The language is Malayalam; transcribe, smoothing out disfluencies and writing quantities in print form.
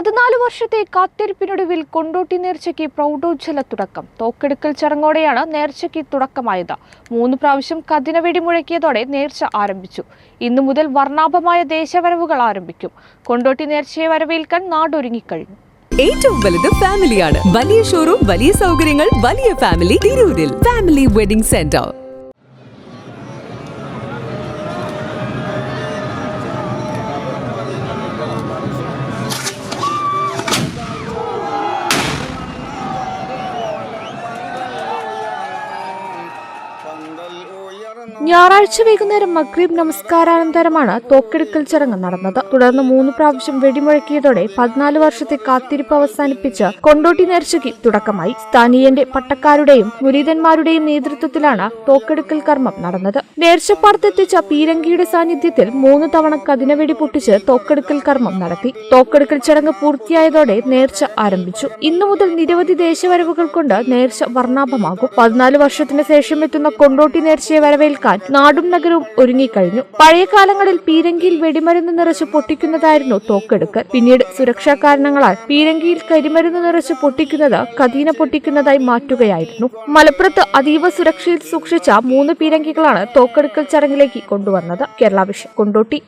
14 വർഷത്തെ കാത്തിരിപ്പിനൊടുവിൽ കൊണ്ടോട്ടി നേർച്ചയ്ക്ക് പ്രൗഢോജ്വല തുടക്കം. തോക്കെടുക്കൽ ചടങ്ങോടെയാണ് നേർച്ചയ്ക്ക് തുടക്കമായത്. 3 പ്രാവശ്യം കതിനവെടി മുഴക്കിയതോടെ നേർച്ച ആരംഭിച്ചു. ഇന്നു മുതൽ വർണ്ണാഭമായ ദേശവരവുകൾ ആരംഭിക്കും. കൊണ്ടോട്ടി നേർച്ചയെ വരവേൽക്കാൻ നാടൊരുങ്ങിക്കഴിഞ്ഞു. ഏറ്റവും വലുത് ഫാമിലിയാണ്. വലിയ ഷോറൂം, വലിയ സൗകര്യങ്ങൾ, വലിയ ഫാമിലി തിരൂരിൽ. Family wedding centre. ഞായറാഴ്ച വൈകുന്നേരം മഗ്രിബ് നമസ്കാരാനന്തരമാണ് തോക്കെടുക്കൽ ചടങ്ങ് നടന്നത്. തുടർന്ന് 3 പ്രാവശ്യം വെടിമുഴക്കിയതോടെ 14 വർഷത്തെ കാത്തിരിപ്പ് അവസാനിപ്പിച്ച് കൊണ്ടോട്ടി നേർച്ചയ്ക്ക് തുടക്കമായി. സ്ഥാനീയന്റെ പട്ടക്കാരുടെയും മുരീദന്മാരുടെയും നേതൃത്വത്തിലാണ് തോക്കെടുക്കൽ കർമ്മം നടന്നത്. നേർച്ചപ്പാടത്തെത്തിച്ച പീരങ്കിയുടെ സാന്നിധ്യത്തിൽ 3 തവണ കതിനവെടി പൊട്ടിച്ച് തോക്കെടുക്കൽ കർമ്മം നടത്തി. തോക്കെടുക്കൽ ചടങ്ങ് പൂർത്തിയായതോടെ നേർച്ച ആരംഭിച്ചു. ഇന്നു മുതൽ നിരവധി ദേശവരവുകൾ കൊണ്ട് നേർച്ച വർണ്ണാഭമാകും. 14 വർഷത്തിന് ശേഷം എത്തുന്ന കൊണ്ടോട്ടി നേർച്ചയെ വരവേൽക്കാൻ നാടും നഗരവും ഒരുങ്ങിക്കഴിഞ്ഞു. പഴയ കാലങ്ങളിൽ പീരങ്കിയിൽ വെടിമരുന്ന് നിറച്ച് പൊട്ടിക്കുന്നതായിരുന്നു തോക്കെടുക്കൽ. പിന്നീട് സുരക്ഷാ കാരണങ്ങളാൽ പീരങ്കിയിൽ കരിമരുന്ന് നിറച്ച് പൊട്ടിക്കുന്നത് കദീന പൊട്ടിക്കുന്നതായി മാറ്റുകയായിരുന്നു. മലപ്പുറത്ത് അതീവ സുരക്ഷയിൽ സൂക്ഷിച്ച 3 പീരങ്കികളാണ് തോക്കെടുക്കൽ ചടങ്ങിലേക്ക് കൊണ്ടുവന്നത്. കേരള വിഷൻ, കൊണ്ടോട്ടി.